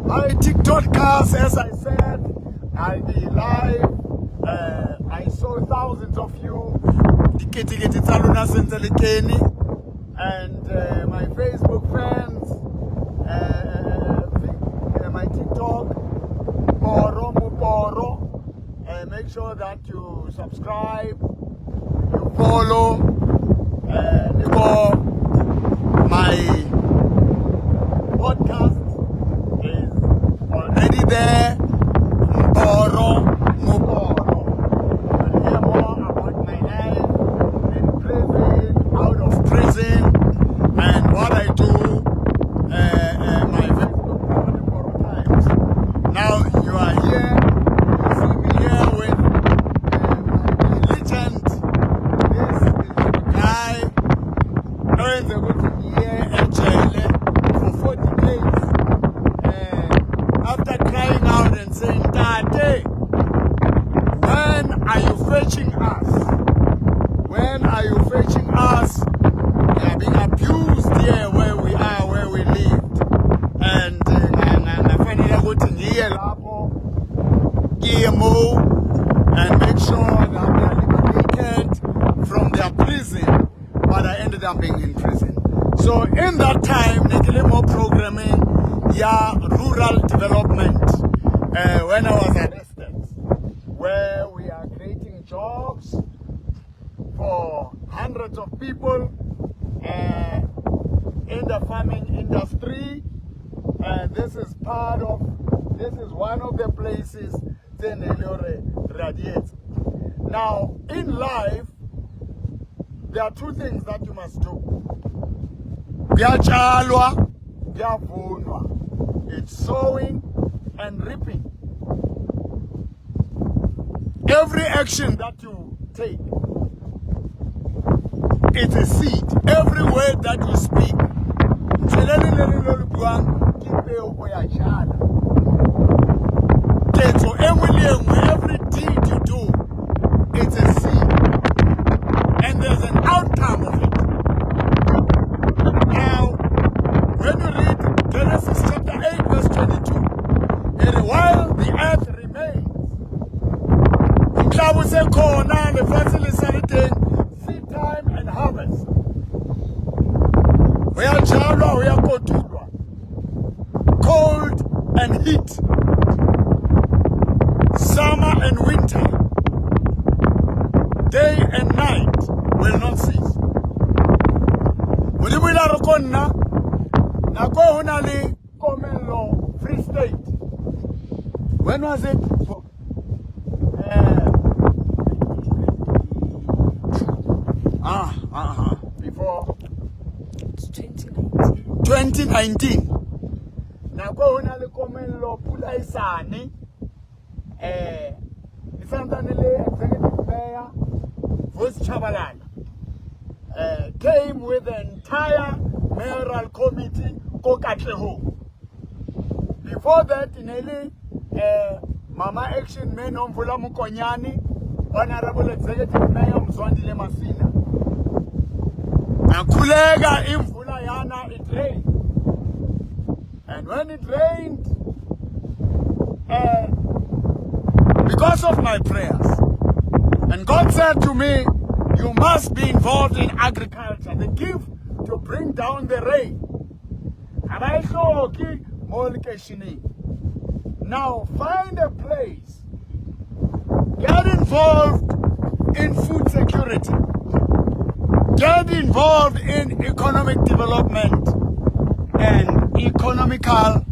Hi TikTokers, as I said, I'll be live. I saw thousands of you. And my Facebook fans, my TikTok, Boro. Make sure that you subscribe, you follow, my podcast is already there. Muporo. You'll hear more about my life in prison, out of prison, and what I do. My Facebook Muporo Times. Now you are here. You see me here with my legend. This is the guy. Knowing the good year in jail for 40 days. After crying out and saying, Tate, when are you fetching us? When are you fetching us? We are being abused here where we are, where we lived. And nafanele ukuthi ngiye lapho KMO and make sure that they are liberated from their prison, but I ended up being in prison. So in that time, nekile more programming, rural development, when I was arrested, where we are creating jobs for hundreds of people in the farming industry. This is one of the places Zenelore radiates. Now, in life, there are two things that you must do. Kuyatshalwa, kuyavunwa. It's sowing and reaping. Every action that you take, it's a seed. Every word that you speak, so every deed you do, it's a seed. And there's an outcome of it. Now, when you read Genesis chapter 8, verse 22, and while the earth remains, seed time and harvest. We are Jalwa, we are Kotulwa. Cold and heat. Summer and winter. Day and night will not cease. Ulibula rokonna nako hunali Komelo Free State. When was it? Before It's 2019. 2019. Nako hunali Komelo Pula Isani. Executive Mayor Vos Chabalala came with the entire mayoral committee Kokatleho. Before that, in Mama Action Men Mvula Mukonyani, Honorable Executive Mayor Mzwandile Masina. Akulega imvula yana, it rained. And when it rained, because of my prayers, and God said to me, you must be involved in agriculture, the gift to bring down the rain. Now find a place, get involved in food security, get involved in economic development and economical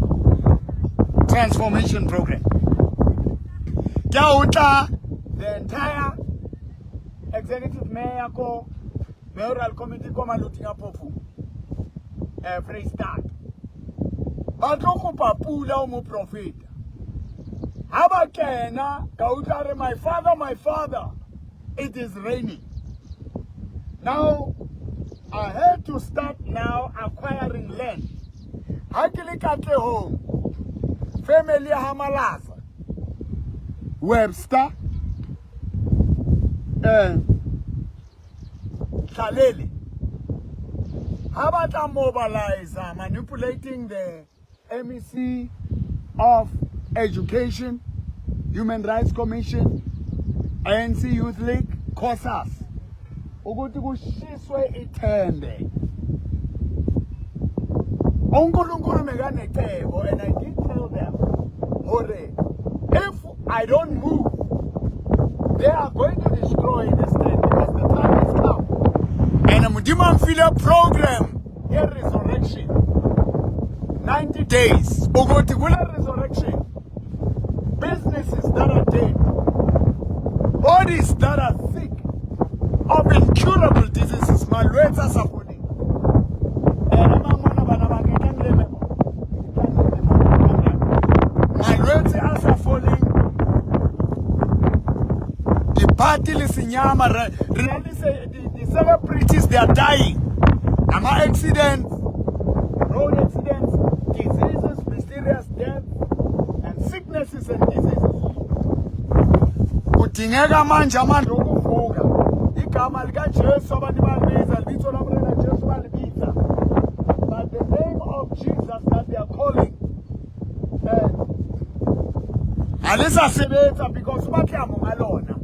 transformation program. The entire executive mayor mayoral committee Lutinga Pofu Free State. Batoko papula umu prophet. Habakena kautare my father, it is raining. Now I had to start now acquiring land. Hakili kate home. Family Hamalaza. Webster, Kaleli, How about I mobilize, manipulating the MEC of Education, Human Rights Commission, ANC Youth League, COSAS. Ukuthi kushiswe ithende. Unkulunkulu mekanecebo, and I did tell them, Hore, if I don't move, they are going to destroy this land because the time has come. And a Mudima Mfila program, a resurrection, 90 days. Ugotigula resurrection, businesses that are dead, bodies that are sick of incurable diseases, malwetsi are suffering. Malwetsi are suffering. The party lisinyama, really say the celebrities, they are dying. Accidents, road accidents, diseases, mysterious deaths, and sicknesses and diseases. Kudingeka manje amandla okuvuka. Igama lika Jesu abantu balibiza, libitso lomrena Jesu balibiza. But the name of Jesus that they are calling, alisasebenza because bakhamba ngalona.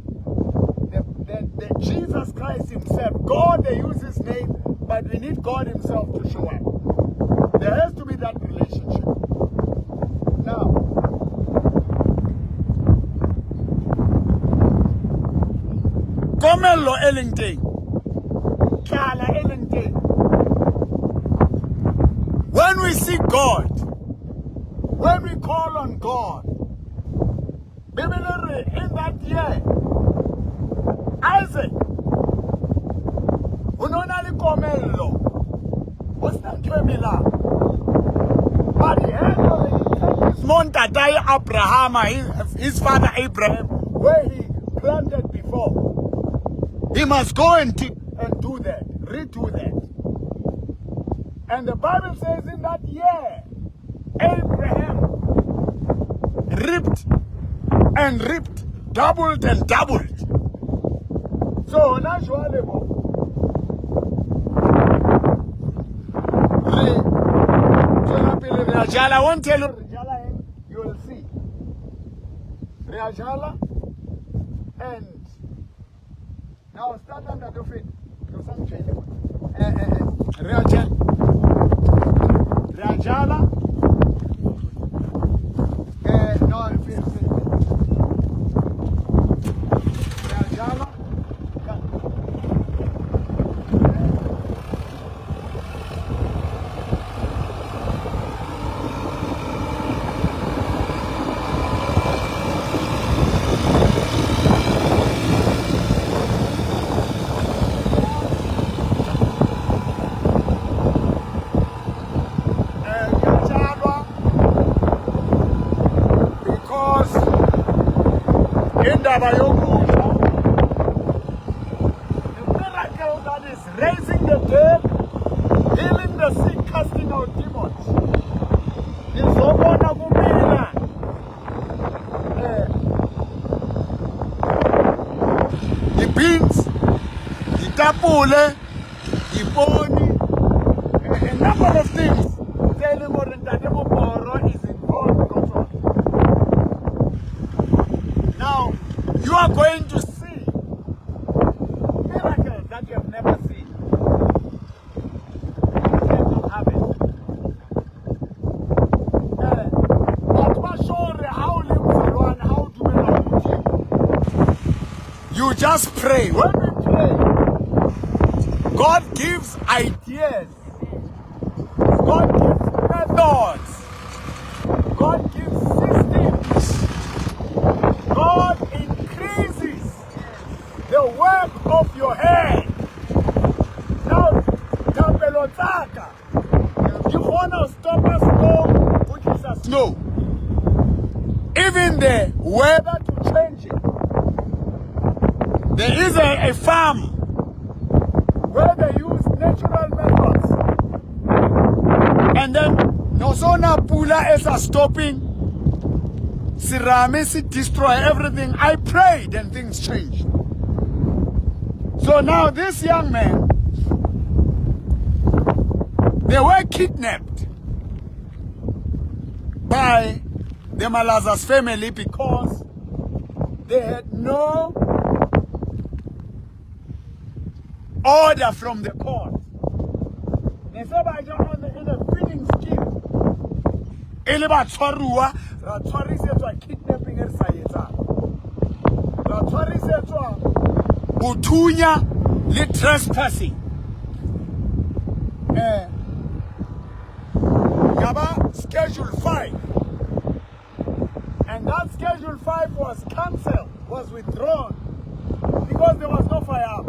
The Jesus Christ himself, God, they use his name, but we need God himself to show up. There has to be that relationship. Now, Komelo Ellington, Kala Ellington. When we see God, when we call on God, in that year, Isaac, unonali Komelo, ustankwemila, but he had his Montatai Abraham, his father Abraham, where he planted before. He must go and do that, redo that. And the Bible says in that year, Abraham ripped and ripped, doubled and doubled. So, naturally, I won't tell you, you will see. Reajala and now start under the feet. Do some training. Reajala. No, Reajala. The miracle that is raising the dead, healing the sick, casting out demons. The beans, the tapule, the pony, a number of things. Telling more than that, is involved also. Now, you are going to see miracles that you have never seen. You just pray. When we pray, God gives ideas. God gives methods. God gives systems. God increases the work of your hand. Now, Tapelotaka, you want to stop us snow, which is a snow. Even the weather to change it. There is a farm where they use natural methods. And then, Nozona Pula is stopping. Siramisi destroy everything. I prayed and things changed. So now this young man, They were kidnapped by the Malazas family because they had no order from the court. They said in a feeding scheme. Eliba tshwaruwa, ra tshwarisetswa kidnapping e re sa etsang. Ra tshwarisetswa bothunya le trespassing. Yaba Schedule 5. And that Schedule 5 was cancelled, was withdrawn, because there was no firearm.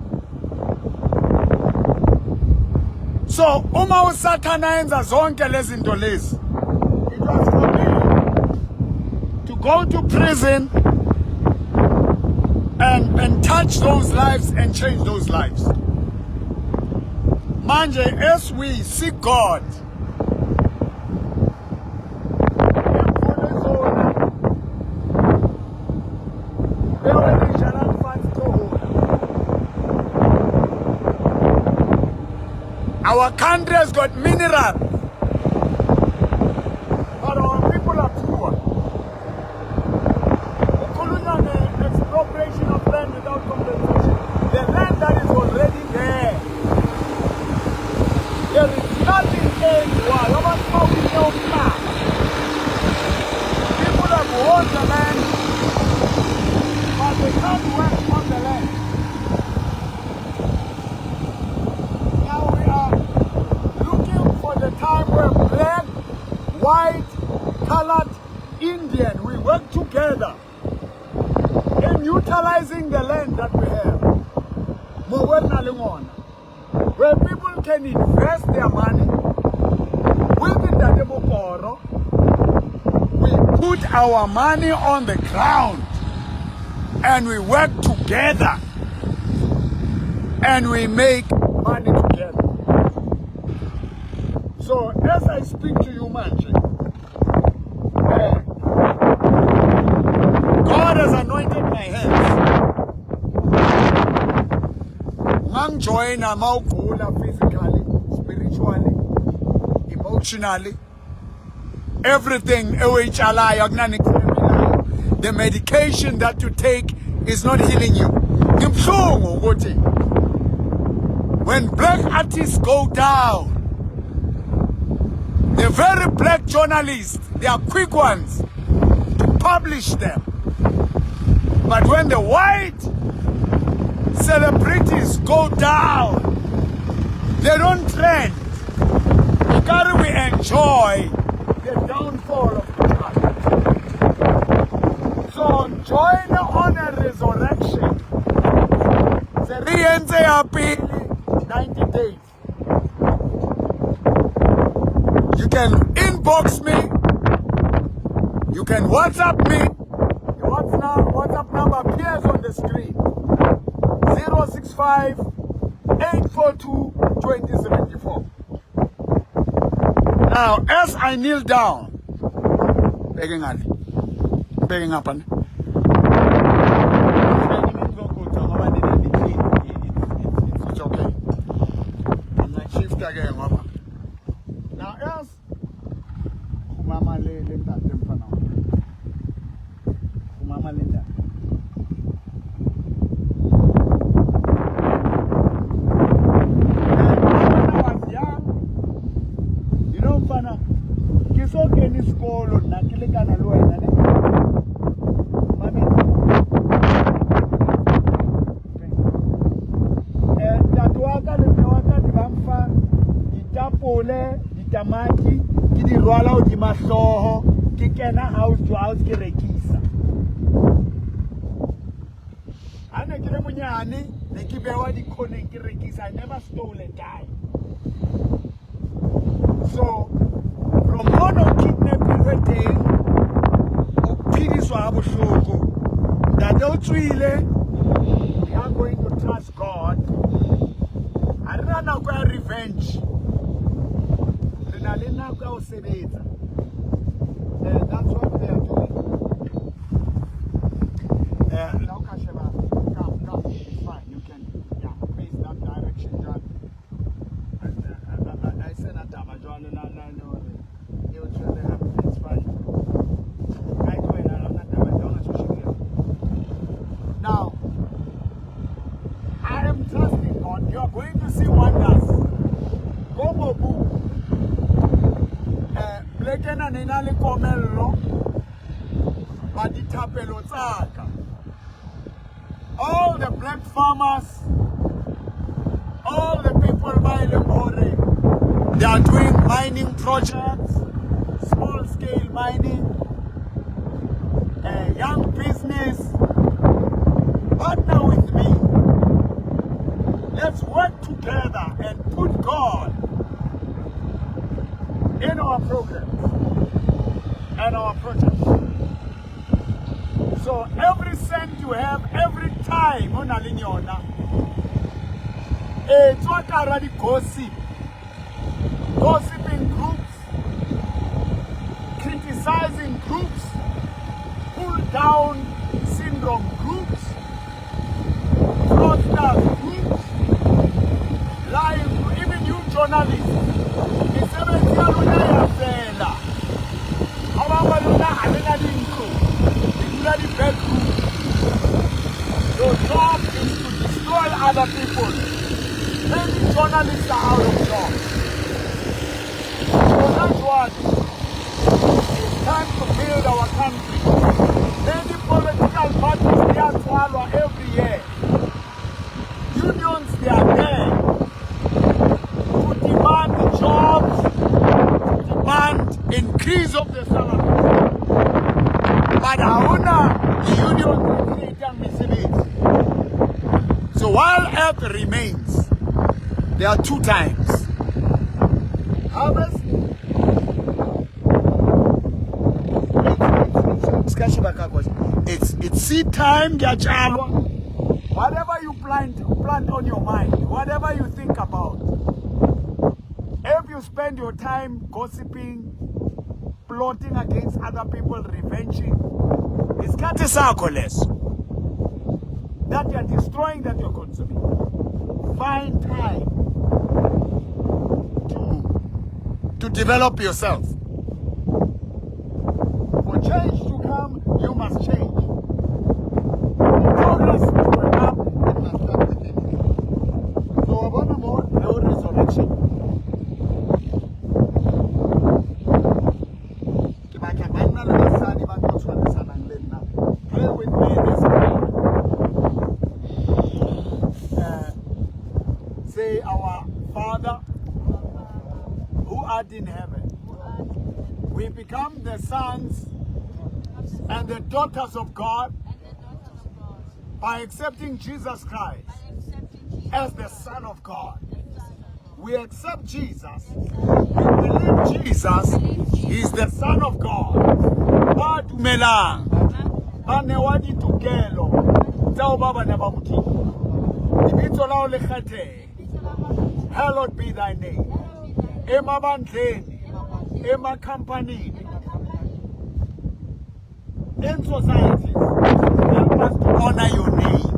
So, uma uSathana enza zonke lezi zinto lezi, it was for me to go to prison and touch those lives and change those lives. Manje, as we seek God, our country has got minerals, but our people are poor. The expropriation of land without compensation. The land that is already there. There is nothing anywhere. People have owned the land, but they can't work on the land. The time where black, white, colored, Indian, we work together in utilizing the land that we have. Where people can invest their money within the Demokoro. We put our money on the ground and we work together and we make money together. So, as I speak to you, Manje, God has anointed my hands. Mang join amaukula physically, spiritually, emotionally, everything. The medication that you take is not healing you. When black artists go down, the very black journalists, they are quick ones to publish them. But when the white celebrities go down, they don't trend. Because we enjoy the downfall of the church. So join on a resurrection. The re-entry appeal 90 days. You can inbox me. You can WhatsApp me. The WhatsApp number appears on the screen. 065-842-2074. Now, as I kneel down, begging up. It's okay. I'm not shift again, Mama. Now, as Mama Linda, Mama Linda. When I was young, you know, Fana, kisoke ni skolo na kilika na loe na ne. Tatuaka le mewaka di bamfa, di tapole, di tamati, ki di rwala o di mahloho, ki kena house to house ki rekisa. Ane kile munyani, ne ki bewa di kone ki rekisa, I never stole a dime. So, from one of kidnapping wedding, o pidiswa abo shoko, that we are going to trust God. I don't know where revenge. That's what they are doing. Come, it's fine. You can face that direction, John. I said that. lekena nena le komello ba dithapelo tsaka. All the black farmers, all the people by Lemhore, they are doing mining projects, small scale mining, young business. Partner with me. Let's work together and put God in our programs and our projects. So every cent you have, every time on Alignona, it's what already gossiping groups, criticizing groups, pull down syndrome groups, fraudsters groups, lying, even you journalists. It's the bedroom. Your job is to destroy other people. Many journalists are out of job. So that's what it's time to build our country. Many political parties they are swallowed every year. Unions they are there to demand jobs, to demand increase of the salary. But the union creating misleads. So while earth remains, there are two times. Harvest. It's seed time, whatever you plant on your mind, whatever you think about. If you spend your time gossiping, plotting against other people, revenging, it's less that you're destroying, that you're consuming. Find time to develop yourself. For change to come, you must change. For progress to come, it must start within you. So I want more no resurrection. Pray with me this prayer. Say, our Father, who art in heaven, we become the sons and the daughters of God by accepting Jesus Christ as the Son of God. We accept Jesus. We believe Jesus is the Son of God. Badumelang, banewadi tukelo, tao baba na bamuti. Ibito lao lekate. Hallowed be thy name. Ema bandleni, ema company, in societies, help us to honor your name.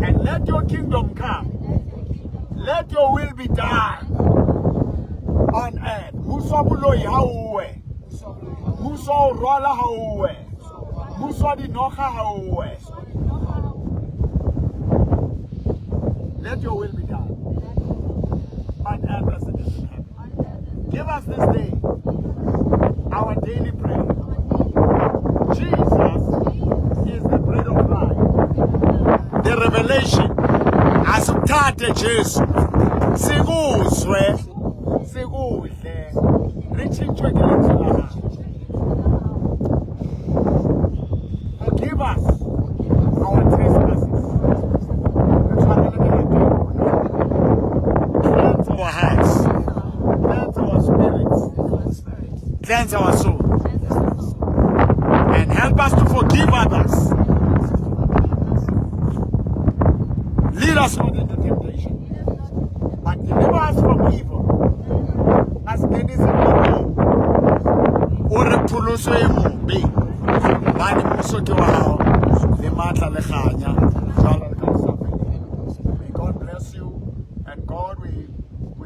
And let your kingdom come. Let your will be done on earth. Musa buloi hauwe. Musa urwala hauwe. Musa dinocha hauwe. Let your will be done on earth as it is in heaven. Give us this day our daily bread. Jesus is the bread of life. The revelation as uthathe Jesu sikuzwe sikudle richintshwe ngelizwi lakhe. Forgive us our trespasses. Cleanse our hearts, cleanse our spirits, cleanse our soul, and help us to forgive others. Lead us not into temptation, but deliver us from evil. As Dennis and Ore Puluso Emubi, Bani Musoki Wao, the Matla Lechanya, may God bless you, and God, we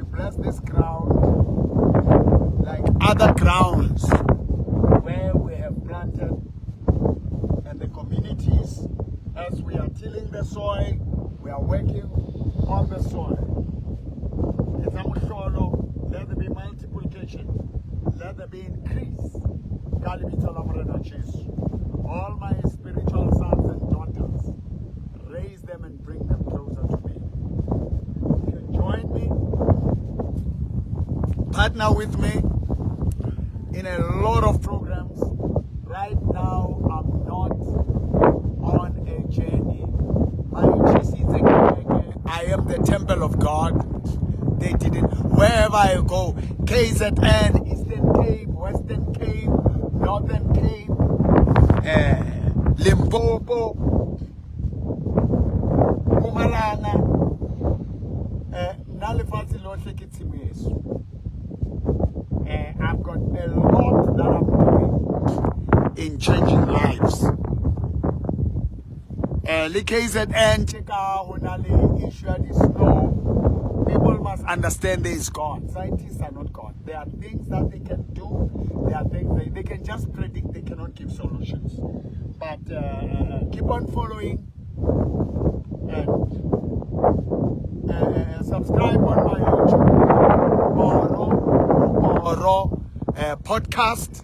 bless this ground like other grounds where we have planted, and the communities, as we are tilling the soil, we are working on the soil. Let there be multiplication. let there be increase. Ka lebitso la Morena Jesu. All my spiritual sons and daughters, raise them and bring them closer to me. If you join me, partner with me in a lot of programs. Right now, I'm not on a journey. I am the temple of God. They didn't. Wherever I go, KZN, Eastern Cape, Western Cape, Northern Cape, Limpopo, Mpumalanga, nalefatshe lohle ke tshimo yesu. I've got a lot that I'm doing in changing lives. Le KZN cheka hona le issue ya di-snow. People must understand there is God. Scientists are not God. There are things that they can do. There are things they can just predict. They cannot give solutions. But keep on following and subscribe on my YouTube or podcast.